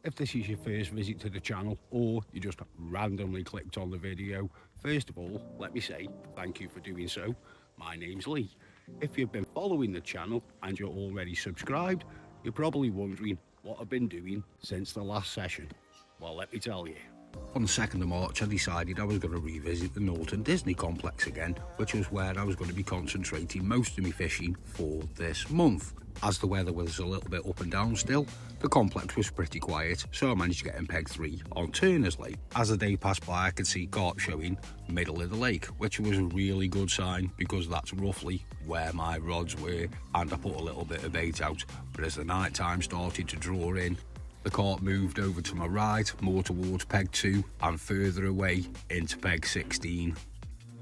If this is your first visit to the channel or you just randomly clicked on the video, first of all, let me say thank you for doing so. My name's Lee. If you've been following the channel and you're already subscribed, you're probably wondering what I've been doing since the last session. Well, let me tell you. On the 2nd of March, I decided I was going to revisit the Norton Disney complex again, which was where I was going to be concentrating most of my fishing for this month. As the weather was a little bit up and down still, the complex was pretty quiet, so I managed to get in peg 3 on Turner's Lake. As the day passed by, I could see carp showing middle of the lake, which was a really good sign because that's roughly where my rods were, and I put a little bit of bait out. But as the night time started to draw in, the carp moved over to my right, more towards peg 2 and further away into peg 16.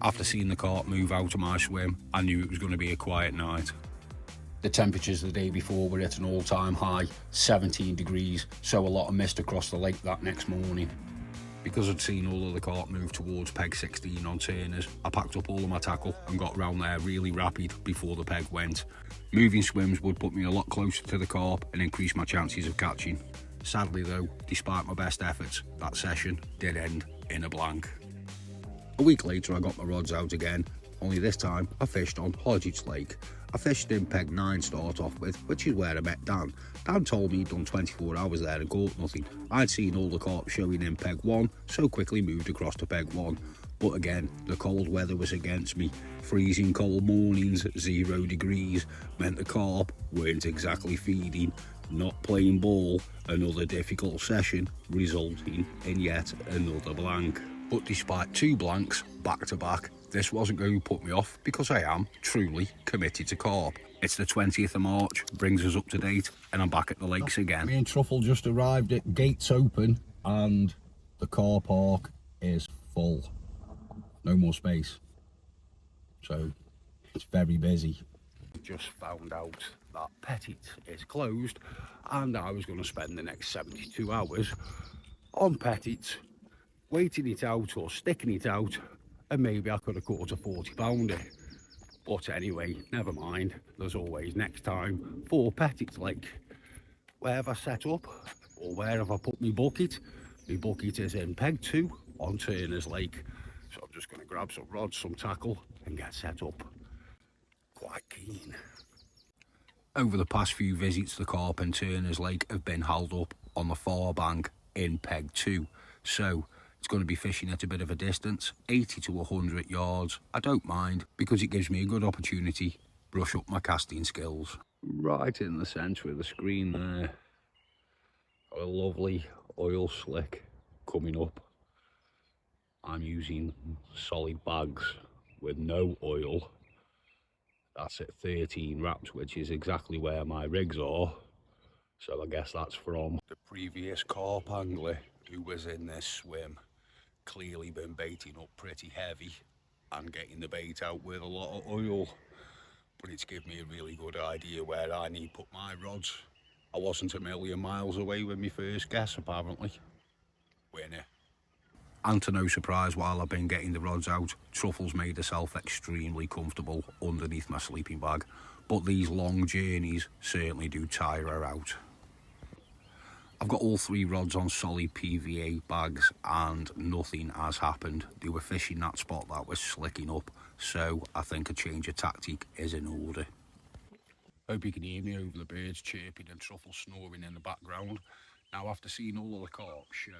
After seeing the carp move out of my swim, I knew it was going to be a quiet night. The temperatures the day before were at an all-time high, 17 degrees, so a lot of mist across the lake that next morning. Because I'd seen all of the carp move towards peg 16 on Turner's, I packed up all of my tackle and got round there really rapid before the peg went. Moving swims would put me a lot closer to the carp and increase my chances of catching. Sadly though, despite my best efforts, that session did end in a blank. A week later I got my rods out again, only this time I fished on Hodgett's Lake. I fished in peg 9 to start off with, which is where I met Dan. Dan told me he'd done 24 hours there and caught nothing. I'd seen all the carp showing in peg 1, so quickly moved across to peg 1. But again, the cold weather was against me. Freezing cold mornings, 0 degrees, meant the carp weren't exactly feeding. Not playing ball, another difficult session, resulting in yet another blank. But despite 2 blanks back to back, this wasn't going to put me off because I am truly committed to carp. It's the 20th of March, brings us up to date, and I'm back at the lakes again. Me and Truffle just arrived at gates open and the car park is full. No more space. So it's very busy. Just found out that Petit is closed and I was going to spend the next 72 hours on Petit, waiting it out or sticking it out, and maybe I could have caught a 40-pounder. But anyway, never mind, there's always next time for Petit Lake. Where have I set up, or where have I put my bucket? My bucket is in peg 2 on Turner's Lake, so I'm just going to grab some rods, some tackle and get set up. Quite keen. Over the past few visits, the carp in Turner's Lake have been held up on the far bank in peg 2, so it's going to be fishing at a bit of a distance, 80 to 100 yards. I don't mind because it gives me a good opportunity to brush up my casting skills. Right in the centre of the screen there, got a lovely oil slick coming up. I'm using solid bags with no oil. That's at 13 wraps, which is exactly where my rigs are. So I guess that's from the previous carp angler who was in this swim. Clearly been baiting up pretty heavy and getting the bait out with a lot of oil. But it's given me a really good idea where I need to put my rods. I wasn't a million miles away with my first guess, apparently. Winner. And to no surprise, while I've been getting the rods out, Truffle's made herself extremely comfortable underneath my sleeping bag. But these long journeys certainly do tire her out. I've got all 3 rods on solid PVA bags and nothing has happened. They were fishing that spot that was slicking up, so I think a change of tactic is in order. Hope you can hear me over the birds chirping and Truffle snoring in the background. Now, after seeing all of the carp show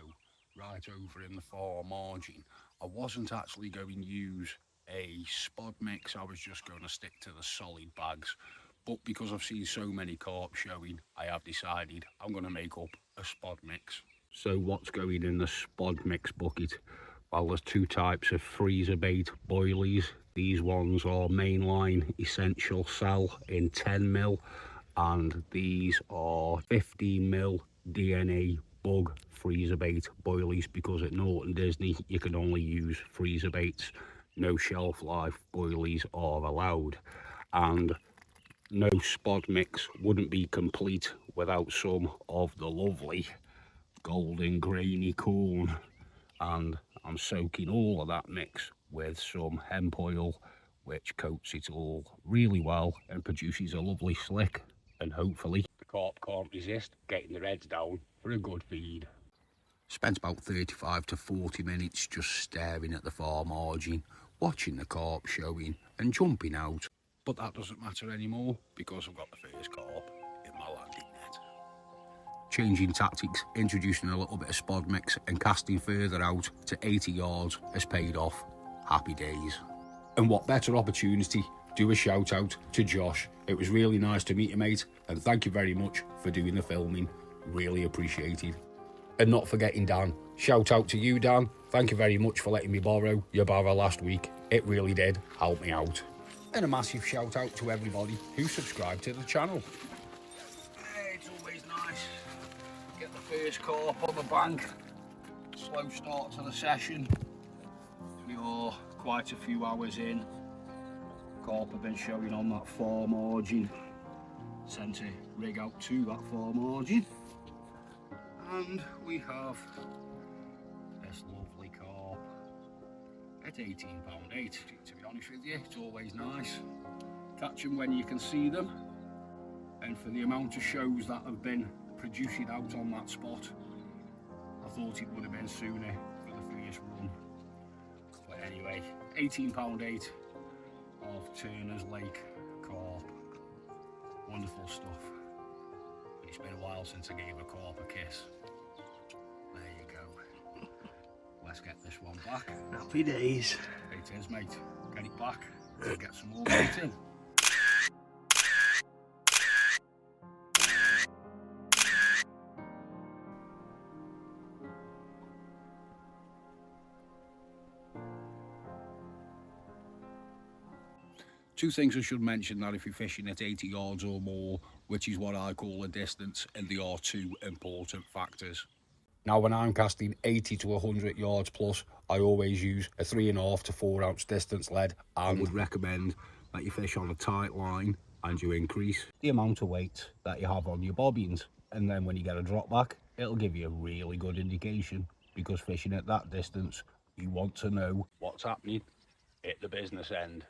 right over in the far margin, I wasn't actually going to use a spod mix. I was just going to stick to the solid bags. But because I've seen so many carp showing, I have decided I'm going to make up a spod mix. So what's going in the spod mix bucket? Well, there's 2 types of freezer bait boilies. These ones are mainline essential cell in 10mm, and these are 15mm DNA bug freezer bait boilies, because at Norton Disney you can only use freezer baits. No shelf life boilies are allowed, and no spod mix wouldn't be complete without some of the lovely golden grainy corn. And I'm soaking all of that mix with some hemp oil, which coats it all really well and produces a lovely slick, and hopefully the carp can't resist getting their heads down for a good feed. Spent about 35 to 40 minutes just staring at the far margin, watching the carp showing and jumping out. But that doesn't matter anymore because I've got the first carp in my landing net. Changing tactics, introducing a little bit of spod mix and casting further out to 80 yards has paid off. Happy days. And what better opportunity, do a shout out to Josh. It was really nice to meet you, mate, and thank you very much for doing the filming. Really appreciated. And not forgetting Dan. Shout out to you, Dan. Thank you very much for letting me borrow your barrow last week. It really did help me out. And a massive shout out to everybody who subscribed to the channel. It's always nice. Get the first carp on the bank. Slow start to the session. We are quite a few hours in. Carp have been showing on that far margin. Sent a rig out to that far margin. And we have this lovely carp at £18.8. To be honest with you, it's always nice. Catch them when you can see them. And for the amount of shows that have been producing out on that spot, I thought it would have been sooner for the first run. But anyway, £18.8 of Turner's Lake carp. Wonderful stuff. It's been a while since I gave a carp a kiss. There you go. Let's get this one back. Happy days. It is, mate. Get it back. We'll get some more bait in. Two things I should mention, that if you're fishing at 80 yards or more, which is what I call a distance, and there are two important factors. Now, when I'm casting 80 to 100 yards plus, I always use a 3.5 to 4 ounce distance lead. I would recommend that you fish on a tight line and you increase the amount of weight that you have on your bobbins. And then when you get a drop back, it'll give you a really good indication, because fishing at that distance, you want to know what's happening at the business end.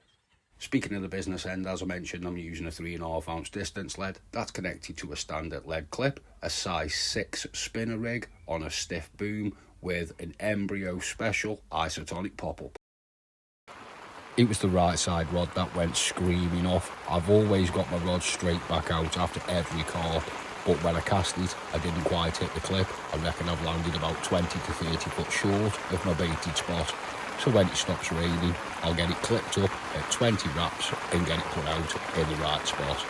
Speaking of the business end, as I mentioned, I'm using a 3.5 ounce distance lead. That's connected to a standard lead clip, a size 6 spinner rig on a stiff boom with an embryo special isotonic pop-up. It was the right side rod that went screaming off. I've always got my rod straight back out after every carp, but when I cast it, I didn't quite hit the clip. I reckon I've landed about 20 to 30 foot short of my baited spot. So when it stops raining, I'll get it clipped up at 20 wraps and get it put out in the right spot.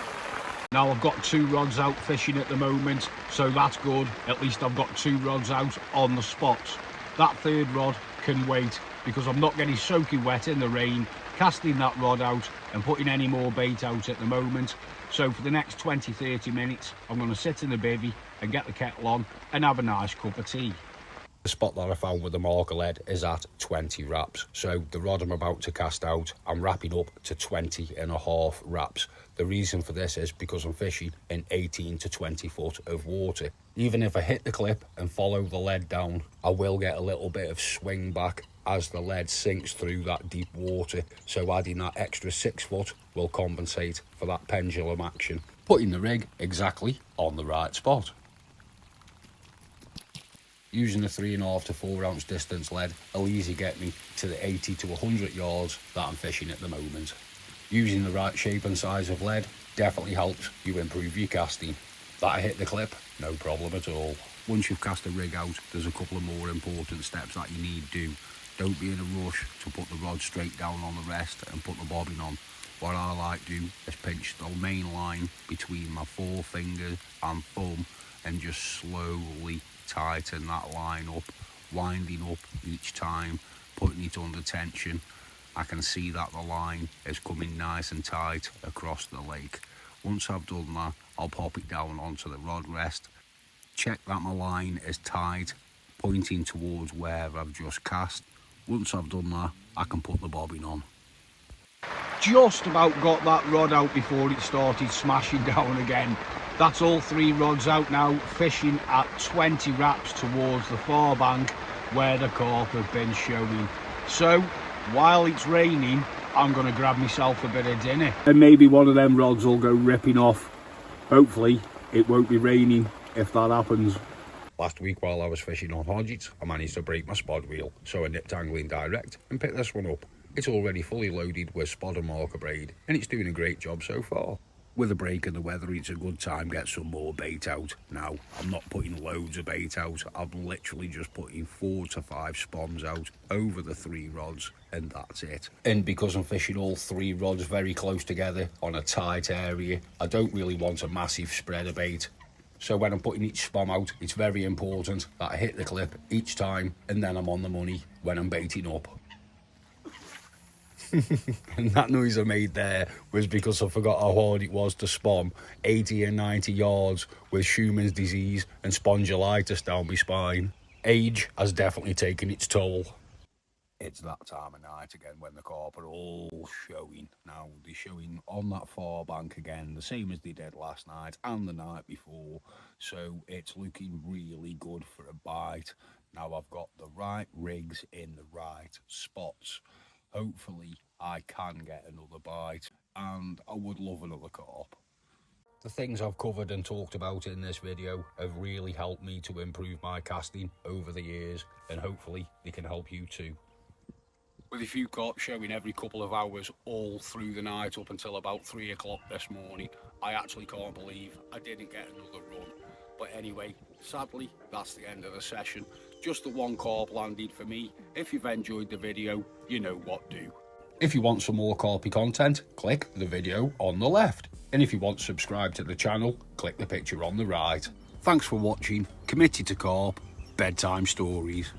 Now I've got 2 rods out fishing at the moment, so that's good. At least I've got 2 rods out on the spots. That third rod can wait, because I'm not getting soaking wet in the rain, casting that rod out and putting any more bait out at the moment. So for the next 20-30 minutes, I'm going to sit in the bivvy and get the kettle on and have a nice cup of tea. The spot that I found with the marker lead is at 20 wraps. So the rod I'm about to cast out, I'm wrapping up to 20.5 wraps. The reason for this is because I'm fishing in 18 to 20 foot of water. Even if I hit the clip and follow the lead down, I will get a little bit of swing back as the lead sinks through that deep water. So adding that extra 6 foot will compensate for that pendulum action, putting the rig exactly on the right spot. Using a 3.5 to 4 ounce distance lead will easily get me to the 80 to 100 yards that I'm fishing at the moment. Using the right shape and size of lead definitely helps you improve your casting. That I hit the clip, no problem at all. Once you've cast the rig out, there's a couple of more important steps that you need to do. Don't be in a rush to put the rod straight down on the rest and put the bobbin on. What I like to do is pinch the main line between my forefinger and thumb and just slowly tighten that line up, winding up each time, putting it under tension. I can see that the line is coming nice and tight across the lake. Once I've done that, I'll pop it down onto the rod rest, check that my line is tight, pointing towards where I've just cast. Once I've done that, I can put the bobbin on. Just about got that rod out before it started smashing down again. That's all 3 rods out now, fishing at 20 wraps towards the far bank where the carp have been showing. So while it's raining, I'm going to grab myself a bit of dinner. And maybe one of them rods will go ripping off. Hopefully it won't be raining if that happens. Last week while I was fishing on Hodgetts, I managed to break my spod reel, so I nipped angling direct and picked this one up. It's already fully loaded with spod and marker braid, and it's doing a great job so far. With a break in the weather, it's a good time to get some more bait out. Now, I'm not putting loads of bait out, I'm literally just putting 4 to 5 spons out over the 3 rods, and that's it. And because I'm fishing all 3 rods very close together on a tight area, I don't really want a massive spread of bait. So when I'm putting each spom out, it's very important that I hit the clip each time, and then I'm on the money when I'm baiting up. And that noise I made there was because I forgot how hard it was to spom 80 and 90 yards with Schumann's disease and spondylitis down my spine. Age has definitely taken its toll. It's that time of night again when the carp are all showing. Now, they're showing on that far bank again, the same as they did last night and the night before. So it's looking really good for a bite. Now I've got the right rigs in the right spots. Hopefully I can get another bite, and I would love another carp. The things I've covered and talked about in this video have really helped me to improve my casting over the years, and hopefully they can help you too. With a few carp showing every couple of hours all through the night up until about 3 o'clock this morning, I actually can't believe I didn't get another run. But anyway, sadly, that's the end of the session. Just the one carp landed for me. If you've enjoyed the video, you know what to do. If you want some more carpy content, click the video on the left. And if you want to subscribe to the channel, click the picture on the right. Thanks for watching. Committed to Carp, Bedtime Stories.